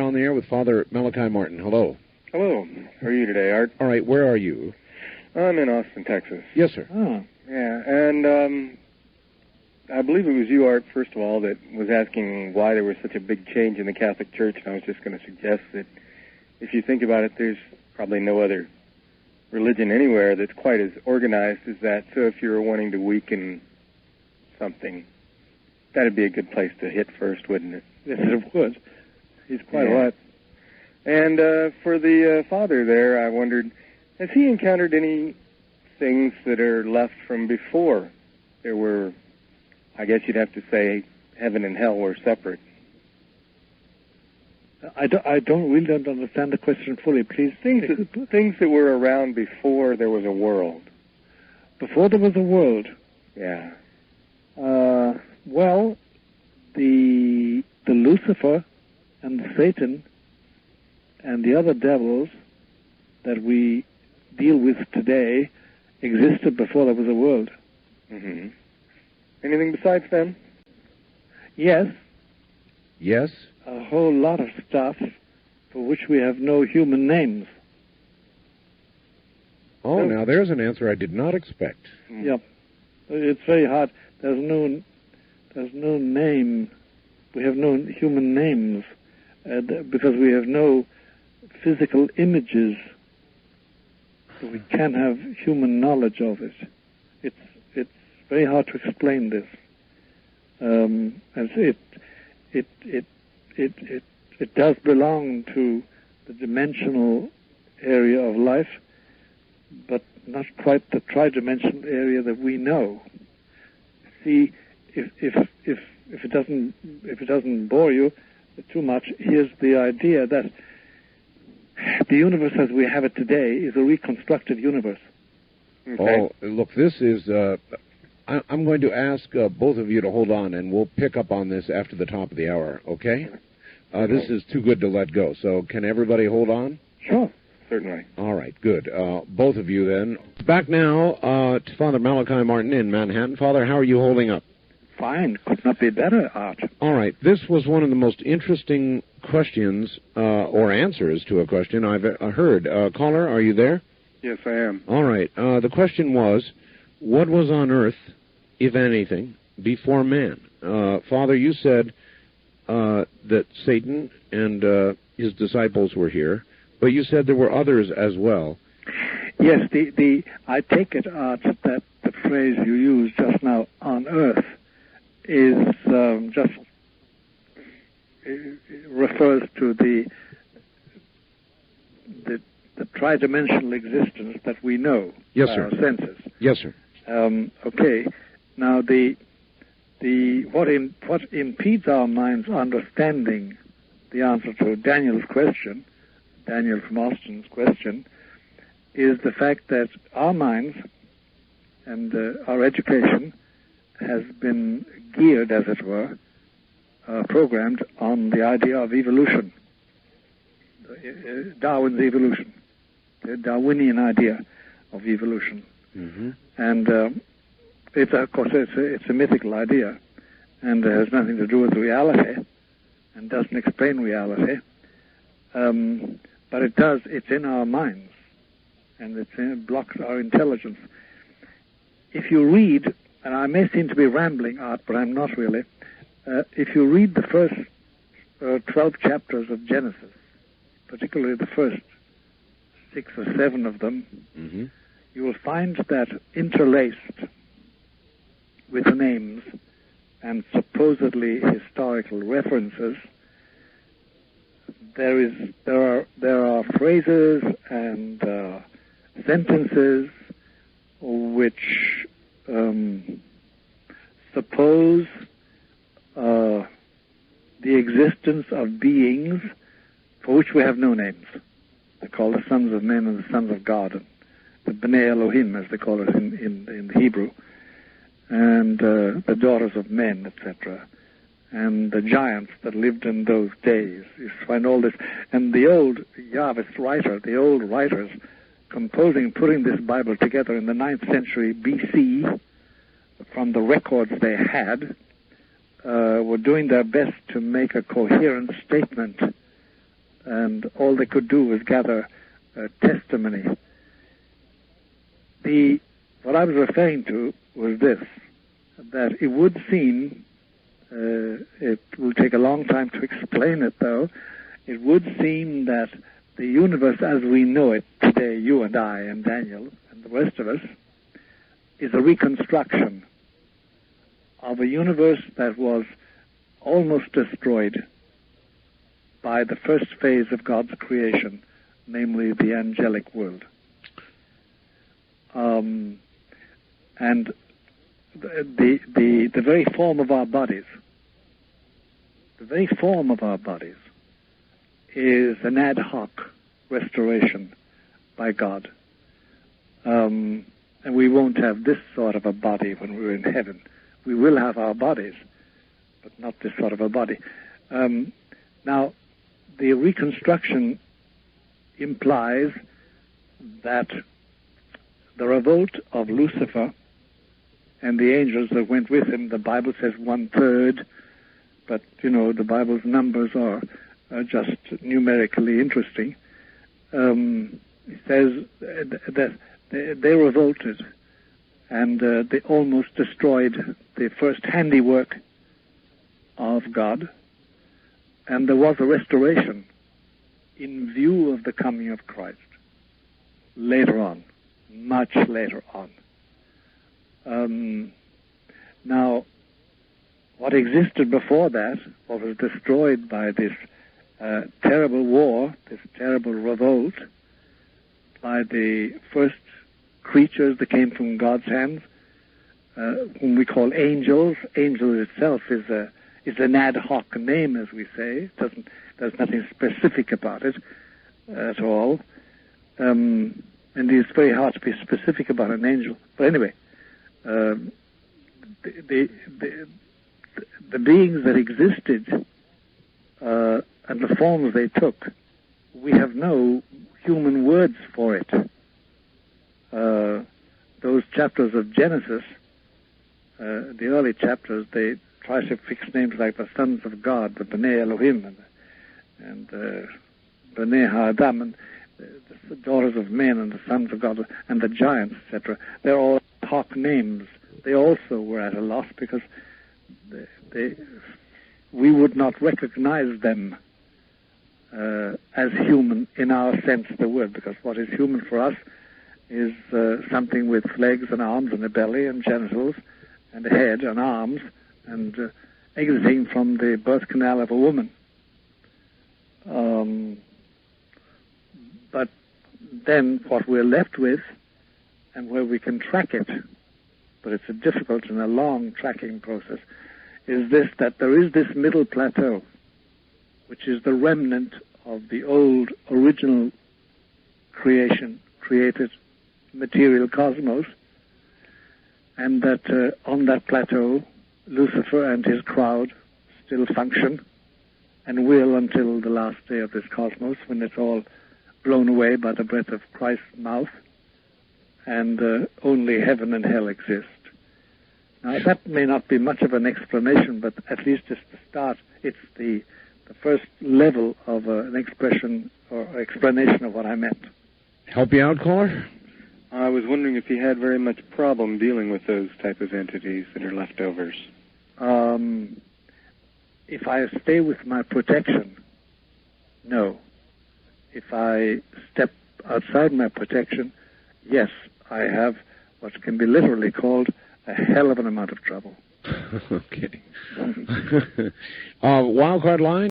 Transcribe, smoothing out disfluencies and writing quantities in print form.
On the air with Father Malachi Martin. Hello. Hello. How are you today, Art? All right, where are you? I'm in Austin, Texas. Yes, sir. Oh. Yeah, and I believe it was you, Art, first of all, that was asking why there was such a big change in the Catholic Church, and I was just going to suggest that if you think about it, there's probably no other religion anywhere that's quite as organized as that, so if you're wanting to weaken something, that'd be a good place to hit first, wouldn't it? Yes, it would. He's quite right. And for the father there, I wondered, has he encountered any things that are left from before there were, I guess you'd have to say, heaven and hell were separate? I really don't understand the question fully. Please. Things that were around before there was a world. Before there was a world? Yeah. Well, the Lucifer and Satan and the other devils that we deal with today existed before there was a world. Mm-hmm. Anything besides them? Yes. Yes? A whole lot of stuff for which we have no human names. Oh, now there's an answer I did not expect. Yep. It's very hard. There's no name. We have no human names. Because we have no physical images, so we can't have human knowledge of it. It's very hard to explain this. And it does belong to the dimensional area of life, but not quite the tridimensional area that we know. See, if it doesn't bore you too much, here's the idea that the universe as we have it today is a reconstructed universe. Okay. Oh, look, this is... I'm going to ask both of you to hold on, and we'll pick up on this after the top of the hour, okay? This is too good to let go, so can everybody hold on? Sure. Certainly. All right, good. Both of you then. Back now to Father Malachi Martin in Manhattan. Father, how are you holding up? Fine. Could not be better, Art. All right. This was one of the most interesting questions or answers to a question I've heard. Caller, are you there? Yes, I am. All right. The question was, what was on earth, if anything, before man? Father, you said that Satan and his disciples were here, but you said there were others as well. Yes, I take it, Art, that the phrase you used just now, on earth, is just refers to the tridimensional existence that we know. Yes, by sir. Our senses. Yes, sir. Okay. Now, what impedes our minds understanding the answer to Daniel's question, Daniel from Austin's question, is the fact that our minds and our education has been geared, as it were, programmed on the idea of evolution, Darwin's evolution, the Darwinian idea of evolution. Mm-hmm. And it's, of course, it's a mythical idea, and it has nothing to do with reality, and doesn't explain reality. But it does. It's in our minds, and it blocks our intelligence. If you read, and I may seem to be rambling, Art, but I'm not really. If you read the first 12 chapters of Genesis, particularly the first 6 or 7 of them, mm-hmm. you will find that interlaced with names and supposedly historical references, there are phrases and sentences which suppose the existence of beings for which we have no names. They're called the sons of men and the sons of God, the B'nai Elohim, as they call it in the Hebrew, and the daughters of men, etc., and the giants that lived in those days. You find all this, and the old Yahwist writer, the old writers putting this Bible together in the 9th century BC, from the records they had, were doing their best to make a coherent statement and all they could do was gather testimony. What I was referring to was this, that it would seem, it will take a long time to explain it though, it would seem that the universe as we know it today, you and I and Daniel and the rest of us, is a reconstruction of a universe that was almost destroyed by the first phase of God's creation, namely the angelic world. And the very form of our bodies, is an ad hoc restoration by God. And we won't have this sort of a body when we're in heaven. We will have our bodies, but not this sort of a body. Now, the reconstruction implies that the revolt of Lucifer and the angels that went with him, the Bible says 1/3, but, the Bible's numbers are just numerically interesting. It says that they revolted and they almost destroyed the first handiwork of God, and there was a restoration in view of the coming of Christ later on, much later on. Now, what existed before that, what was destroyed by this terrible war, this terrible revolt, by the first creatures that came from God's hands, whom we call angels. Angel itself is an ad hoc name, as we say. There's nothing specific about it at all. And it's very hard to be specific about an angel. But anyway, the beings that existed and the forms they took, we have no human words for it. Those chapters of Genesis, the early chapters, they try to fix names like the sons of God, the B'nai Elohim, and B'nai Ha'adam, and the daughters of men, and the sons of God, and the giants, etc. They're all hawk names. They also were at a loss because we would not recognize them as human in our sense of the word, because what is human for us is something with legs and arms and a belly and genitals and a head and arms and exiting from the birth canal of a woman. But then what we're left with, and where we can track it, but it's a difficult and a long tracking process, is this, that there is this middle plateau, which is the remnant of the old original created material cosmos, and that on that plateau, Lucifer and his crowd still function and will until the last day of this cosmos, when it's all blown away by the breath of Christ's mouth, and only heaven and hell exist. Now, that may not be much of an explanation, but at least it's the start. It's the first level of an expression or explanation of what I meant. Help you out, caller? I was wondering if you had very much problem dealing with those type of entities that are leftovers. If I stay with my protection, no. If I step outside my protection, yes, I have what can be literally called a hell of an amount of trouble. Okay. Wildcard line?